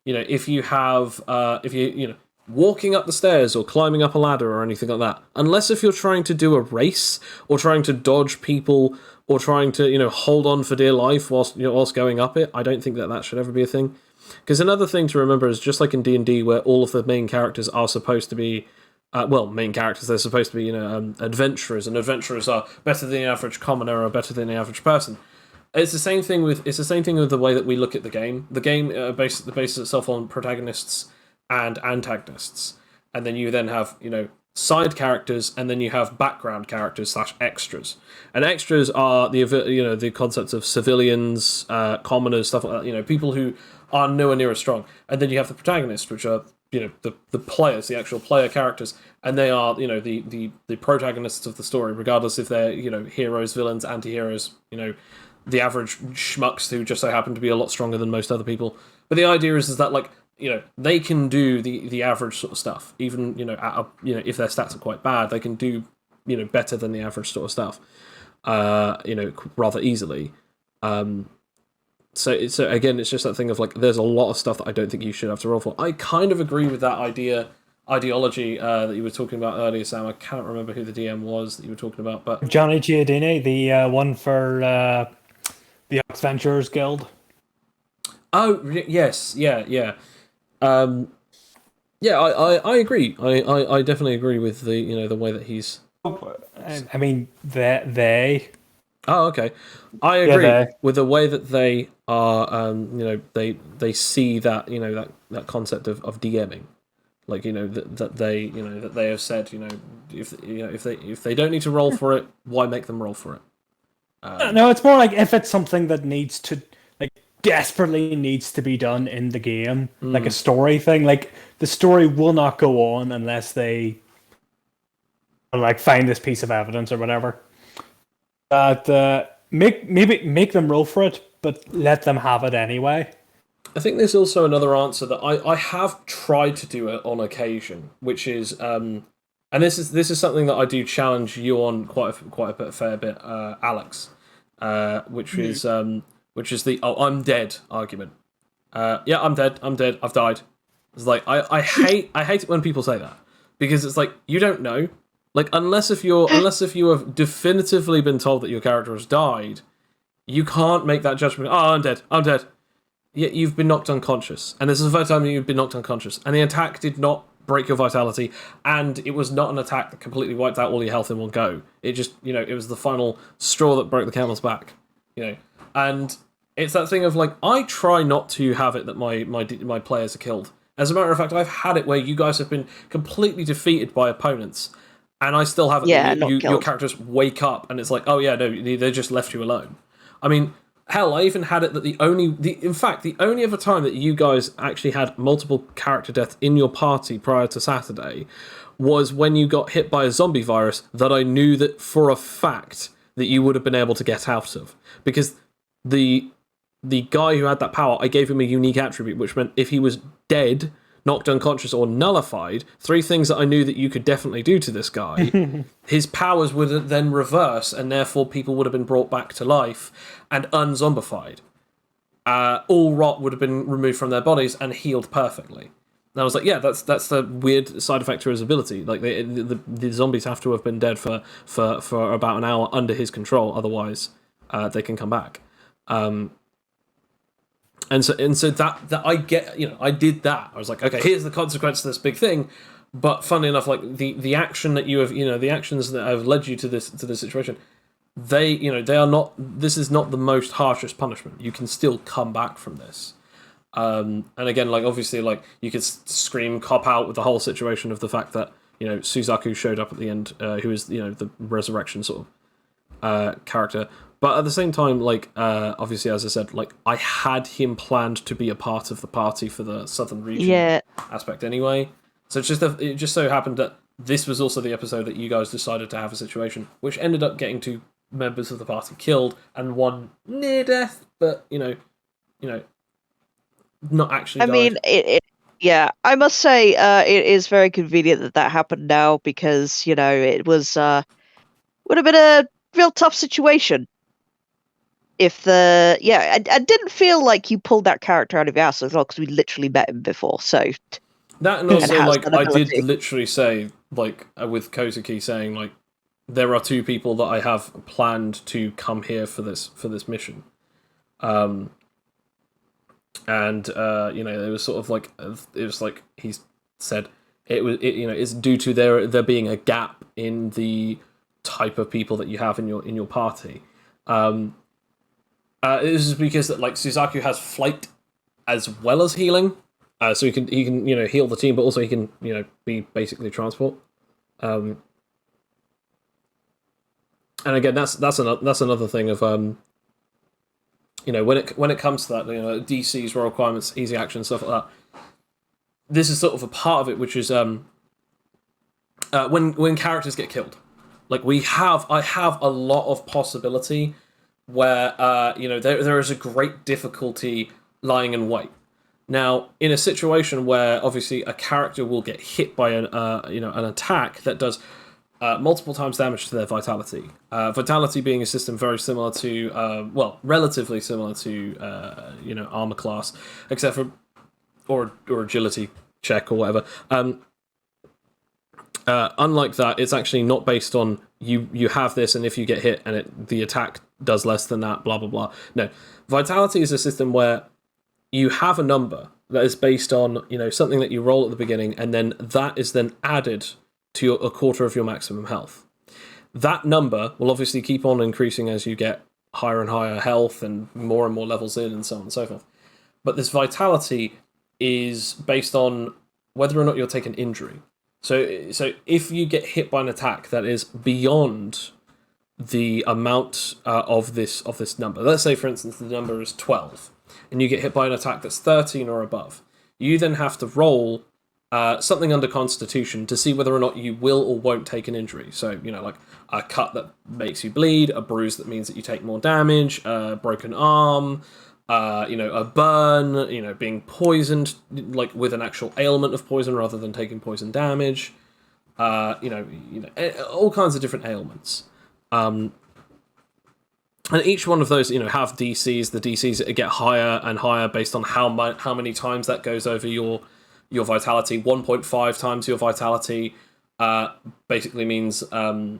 If you have walking up the stairs or climbing up a ladder or anything like that, unless if you're trying to do a race or trying to dodge people or trying to hold on for dear life whilst going up it, I don't think that should ever be a thing. Because another thing to remember is just like in D&D where all of the main characters are supposed to be they're supposed to be adventurers, and adventurers are better than the average commoner or better than the average person. It's the same thing with the way that we look at the game. The game bases itself on protagonists and antagonists, and then you then have side characters, and then you have background characters / extras. And extras are the concepts of civilians, commoners, stuff like that. People who are nowhere near as strong. And then you have the protagonists, which are the players, the actual player characters, and they are the protagonists of the story, regardless if they're heroes, villains, anti-heroes, the average schmucks who just so happen to be a lot stronger than most other people. But the idea is that they can do the average sort of stuff, even if their stats are quite bad, they can do better than the average sort of stuff, rather easily. So again, it's just that thing of there's a lot of stuff that I don't think you should have to roll for. I kind of agree with that ideology that you were talking about earlier, Sam. I can't remember who the DM was that you were talking about, but Johnny Giardini, the one for the Adventurers Guild. Oh yes, yeah. I agree. I definitely agree with the way that he's. I mean, they. Oh, okay. I agree with the way that they are. They see that that concept of DMing, that they have said if they don't need to roll for it, why make them roll for it? No, it's more like if it's something that needs to desperately needs to be done in the game, like a story thing. Like the story will not go on unless they find this piece of evidence or whatever. That make them roll for it, but let them have it anyway. I think there's also another answer that I have tried to do it on occasion, which is and this is something that I do challenge you on quite a fair bit, Alex, which is the I'm dead argument. Yeah, I'm dead, I've died. It's I hate it when people say that, because it's you don't know. Unless if you have definitively been told that your character has died, you can't make that judgment. Oh, I'm dead. Yet you've been knocked unconscious, and this is the first time you've been knocked unconscious, and the attack did not break your vitality, and it was not an attack that completely wiped out all your health in one go. It just it was the final straw that broke the camel's back. And it's that thing of I try not to have it that my players are killed. As a matter of fact, I've had it where you guys have been completely defeated by opponents, and I still have it that your characters wake up and it's oh yeah, no, they just left you alone. I mean, hell, I even had it that the only other time that you guys actually had multiple character deaths in your party prior to Saturday was when you got hit by a zombie virus that I knew that for a fact that you would have been able to get out of, because the guy who had that power, I gave him a unique attribute, which meant if he was dead, knocked unconscious, or nullified, 3 things that I knew that you could definitely do to this guy, his powers would then reverse, and therefore people would have been brought back to life and unzombified. All rot would have been removed from their bodies and healed perfectly. And I was yeah, that's the weird side effect to his ability. The zombies have to have been dead for about an hour under his control, otherwise they can come back. And so that I get, I did that. I was okay, here's the consequence of this big thing. But funnily enough, the action that you have, the actions that have led you to this situation, they are not. This is not the most harshest punishment. You can still come back from this. And again, obviously, you could scream cop out with the whole situation of the fact that Suzaku showed up at the end, who is the resurrection sort of character. But at the same time, obviously, as I said, I had him planned to be a part of the party for the Southern region aspect anyway. So it just so happened that this was also the episode that you guys decided to have a situation which ended up getting 2 members of the party killed and 1 near death, but not actually. I mean, yeah, I must say, it is very convenient that happened now, because it was would have been a real tough situation. If I didn't feel like you pulled that character out of your ass as well, because we literally met him before. So that, and also I did literally say with Kozuki saying there are 2 people that I have planned to come here for this mission, and it was sort of it was he said it's due to there being a gap in the type of people that you have in your party. This is because that like Suzaku has flight as well as healing, so he can heal the team, but also he can be basically transport. And again, that's another thing of when it comes to that, DC's role requirements, easy action, stuff like that. This is sort of a part of it, which is when characters get killed. Like I have a lot of possibility where there is a great difficulty lying in wait. Now, in a situation where obviously a character will get hit by an attack that does multiple times damage to their vitality. Vitality being a system very similar to relatively similar to armor class, except for or agility check or whatever. Unlike that, it's actually not based on you have this, and if you get hit and the attack does less than that, blah blah blah. No, vitality is a system where you have a number that is based on something that you roll at the beginning, and then that is then added to a quarter of your maximum health. That number will obviously keep on increasing as you get higher and higher health and more levels in, and so on and so forth. But this vitality is based on whether or not you'll take an injury. So if you get hit by an attack that is beyond the amount of this number, let's say for instance the number is 12, and you get hit by an attack that's 13 or above, you then have to roll something under Constitution to see whether or not you will or won't take an injury. So like a cut that makes you bleed, a bruise that means that you take more damage, a broken arm. A burn, being poisoned, like with an actual ailment of poison rather than taking poison damage, all kinds of different ailments. And each one of those, have DCs. The DCs get higher and higher based on how many times that goes over your vitality. 1.5 times your vitality basically means the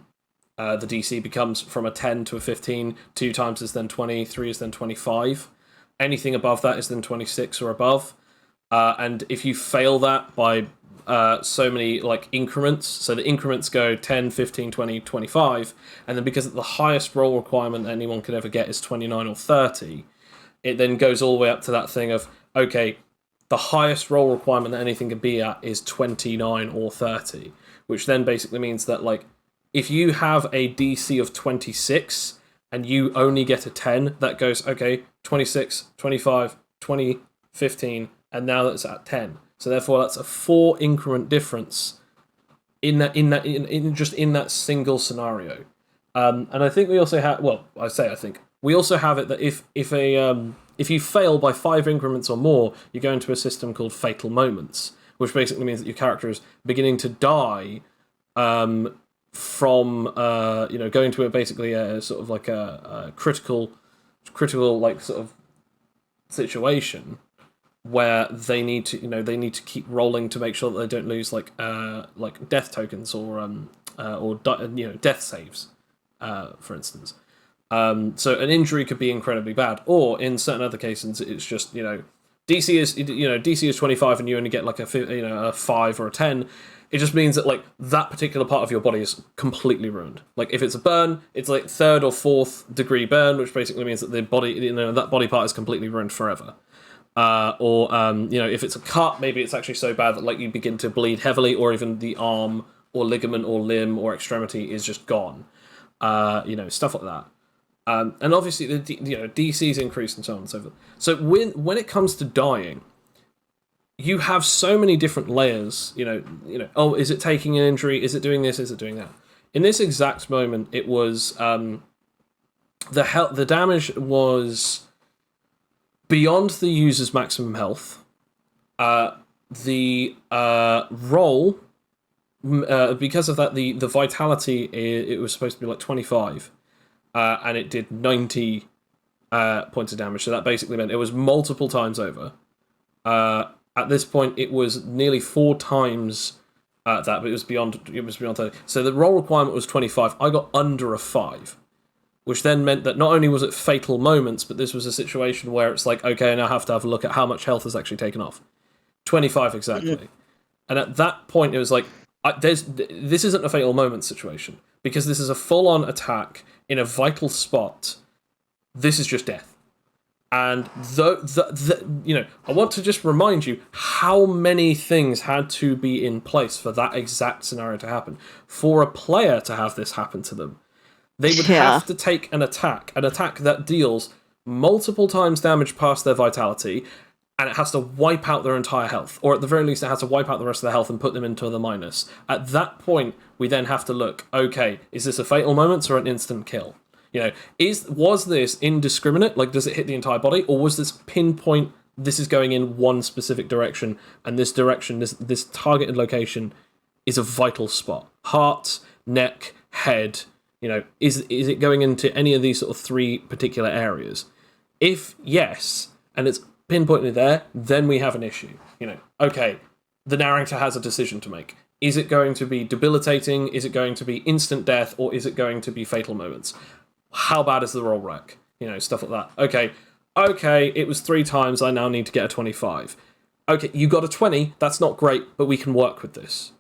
DC becomes from a 10 to a 15. 2 times is then 20. 3 is then 25. Anything above that is then 26 or above. And if you fail that by so many increments, so the increments go 10, 15, 20, 25, and then because the highest roll requirement anyone could ever get is 29 or 30, it then goes all the way up to that thing of, okay, the highest roll requirement that anything can be at is 29 or 30, which then basically means that if you have a DC of 26 and you only get a 10, that goes, okay, 26, 25, 20, 15, and now that's at 10. So therefore, that's a 4 increment difference in that single scenario. And I think we also have, I think we also have it that if you fail by 5 increments or more, you go into a system called fatal moments, which basically means that your character is beginning to die from going to basically a sort of like a critical sort of situation where they need to keep rolling to make sure that they don't lose like death tokens or death saves, for instance. So an injury could be incredibly bad, or in certain other cases it's just DC is 25 and you only get a 5 or a 10. It just means that that particular part of your body is completely ruined. Like if it's a burn, it's 3rd or 4th degree burn, which basically means that the body, that body part is completely ruined forever. If it's a cut, maybe it's actually so bad that you begin to bleed heavily, or even the arm or ligament or limb or extremity is just gone. Stuff like that. And obviously the DC's increase and so on and so forth. So when it comes to dying, you have so many different layers, oh, is it taking an injury? Is it doing this? Is it doing that? In this exact moment, it was the damage was beyond the user's maximum health. The roll, because of that, the vitality, it was supposed to be 25, and it did 90 points of damage. So that basically meant it was multiple times over. At this point, it was nearly 4 times that, but it was beyond 30. So the roll requirement was 25. I got under a 5, which then meant that not only was it fatal moments, but this was a situation where it's okay, now I have to have a look at how much health is actually taken off. 25 exactly. Mm-hmm. And at that point, it was this isn't a fatal moment situation, because this is a full-on attack in a vital spot. This is just death. And I want to just remind you how many things had to be in place for that exact scenario to happen. For a player to have this happen to them, they would have to take an attack that deals multiple times damage past their vitality, and it has to wipe out their entire health, or at the very least it has to wipe out the rest of their health and put them into the minus. At that point, we then have to look, okay, is this a fatal moment or an instant kill? Was this indiscriminate, like does it hit the entire body, or was this pinpoint, this is going in one specific direction, and this direction, this targeted location is a vital spot? Heart, neck, head, is it going into any of these sort of three particular areas? If yes, and it's pinpointed there, then we have an issue. Okay, the narrator has a decision to make. Is it going to be debilitating? Is it going to be instant death? Or is it going to be fatal moments? How bad is the roll rack? Stuff like that. Okay, it was 3 times, I now need to get a 25. Okay, you got a 20, that's not great, but we can work with this.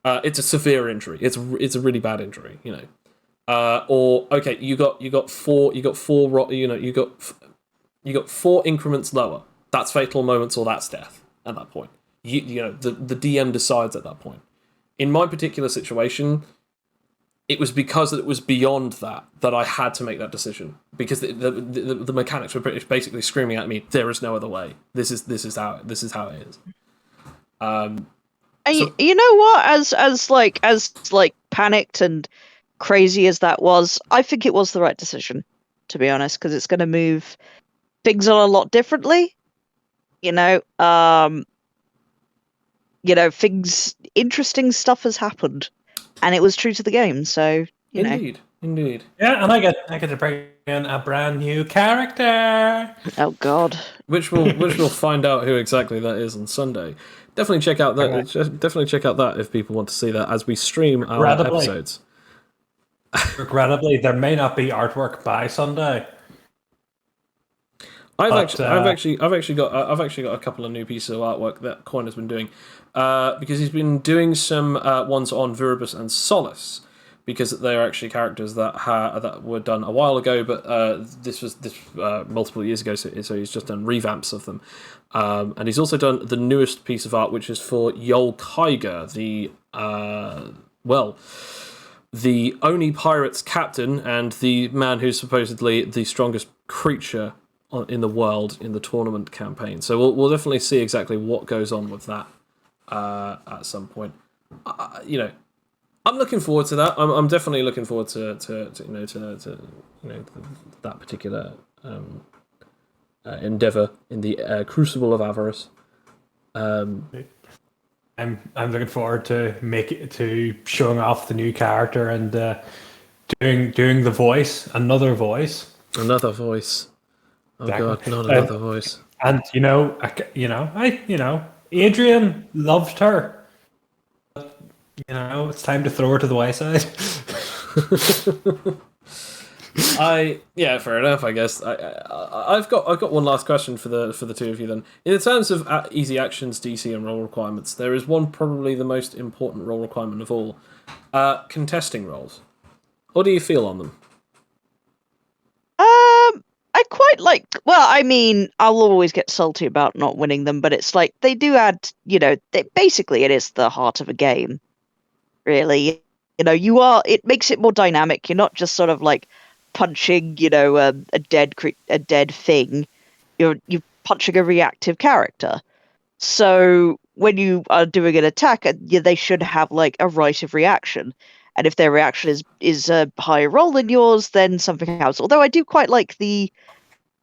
It's a severe injury. It's a really bad injury, Or okay, you got 4 increments lower. That's fatal moments or that's death at that point. The DM decides at that point. In my particular situation, it was because it was beyond that I had to make that decision, because the mechanics were basically screaming at me, there is no other way. This is how it is. And you know what? As panicked and crazy as that was, I think it was the right decision, to be honest, because it's going to move things on a lot differently. Interesting stuff has happened, and it was true to the game. So Indeed. Yeah, and I get to bring in a brand new character. Oh God! Which we'll find out who exactly that is on Sunday. Definitely check out that. Definitely check out that if people want to see that as we stream our episodes. Regrettably, there may not be artwork by Sunday. I've actually got a couple of new pieces of artwork that Coin has been doing, because he's been doing some ones on Viribus and Solace, because they are actually characters that were done a while ago, but this was multiple years ago, so he's just done revamps of them, and he's also done the newest piece of art, which is for Yol Kiger, the Oni Pirates captain and the man who's supposedly the strongest creature in the world in the tournament campaign. So we'll definitely see exactly what goes on with that at some point. I'm looking forward to that. I'm definitely looking forward to that particular endeavor in the Crucible of Avarice. I'm looking forward to showing off the new character and doing the voice, another voice. Oh exactly. God, not another voice. And Adrian loved her. It's time to throw her to the wayside. Fair enough, I guess. I've got one last question for the two of you then. In terms of easy actions, DC, and role requirements, there is one probably the most important role requirement of all: contesting roles. What do you feel on them? I quite like. Well, I mean, I'll always get salty about not winning them, but it's like they do add. Basically, it is the heart of a game. Really, It makes it more dynamic. You're not just sort of like punching, a dead thing. You're punching a reactive character. So when you are doing an attack, they should have like a right of reaction. And if their reaction is a higher roll than yours, then something else. Although I do quite like the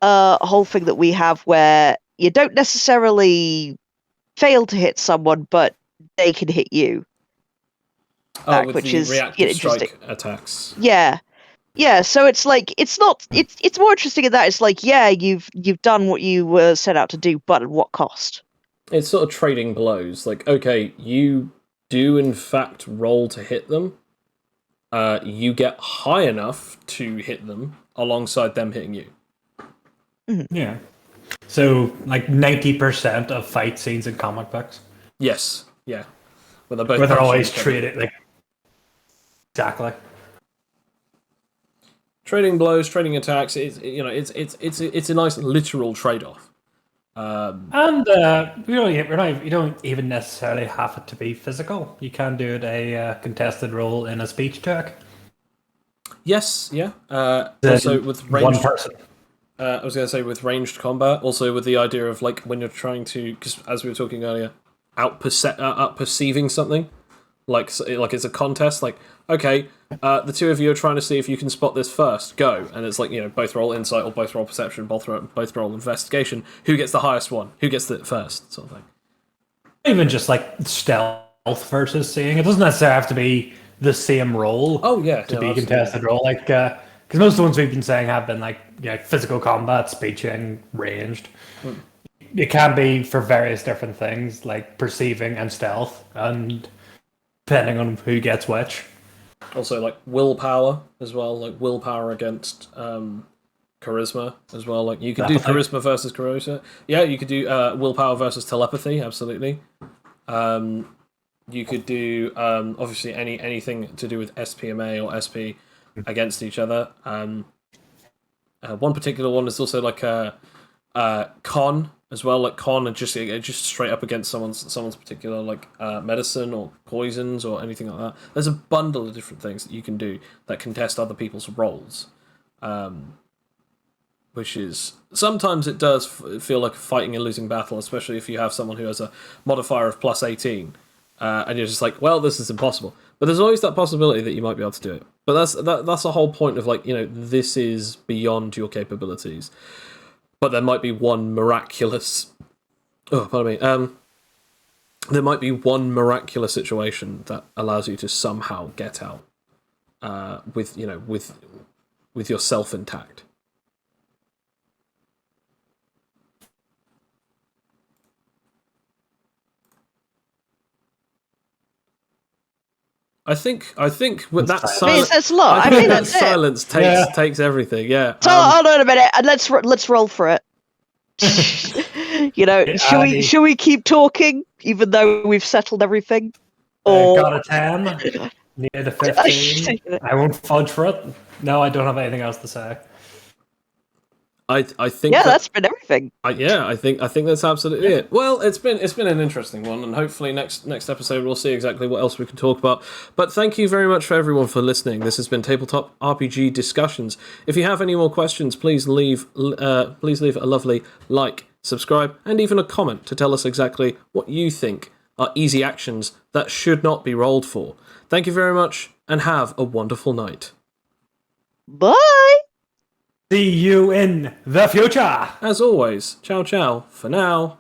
whole thing that we have where you don't necessarily fail to hit someone, but they can hit you. With which is reactive strike attacks. Yeah. So it's like it's more interesting in that it's like you've done what you were set out to do, but at what cost? It's sort of trading blows. Like, okay, you do in fact roll to hit them. You get high enough to hit them alongside them hitting you. Mm-hmm. Yeah. So, like 90% of fight scenes in comic books. Yes. Yeah. Where they're always treated like exactly. trading blows, trading attacks. It's a nice literal trade-off. And you don't even necessarily have it to be physical. You can do it a contested role in a speech check. Yes, yeah. Also with ranged, one person. I was going to say with ranged combat. Also with the idea of like when you're trying to, because as we were talking earlier, out perceiving something, like it's a contest. Like okay, the two of you are trying to see if you can spot this first. Go, and it's like both roll insight or both roll perception, both roll investigation. Who gets the highest one? Who gets it first? Sort of thing. Even just like stealth versus seeing. It doesn't necessarily have to be the same role. Oh yeah, to be a contested role. Like because most of the ones we've been saying have been like physical combat, speeching, ranged. It can be for various different things like perceiving and stealth, and depending on who gets which. Also, like willpower as well, like willpower against charisma as well. Like you could do charisma versus charisma. Yeah, you could do willpower versus telepathy. Absolutely. You could do obviously anything to do with SPMA or SP against each other. One particular one is also like a con as well, like con and just straight up against someone's particular like medicine or poisons or anything like that. There's a bundle of different things that you can do that can test other people's roles, which is sometimes it does feel like fighting a losing battle, especially if you have someone who has a modifier of +18, and you're just like, well, this is impossible. But there's always that possibility that you might be able to do it. But that's the whole point of like this is beyond your capabilities. But there might be one miraculous. Oh, pardon me. There might be one miraculous situation that allows you to somehow get out, with yourself intact. I think with that silence. That's a lot. I think that's silence takes everything. Yeah. So hold on a minute, and let's roll for it. Should we keep talking even though we've settled everything? Or got a 10, near the 15. I won't fudge for it. No, I don't have anything else to say. I think that's been everything. I think that's absolutely it. Well, it's been an interesting one, and hopefully next episode we'll see exactly what else we can talk about. But thank you very much for everyone for listening. This has been Tabletop RPG Discussions. If you have any more questions, please leave a lovely like, subscribe, and even a comment to tell us exactly what you think are easy actions that should not be rolled for. Thank you very much, and have a wonderful night. Bye! See you in the future! As always, ciao ciao for now.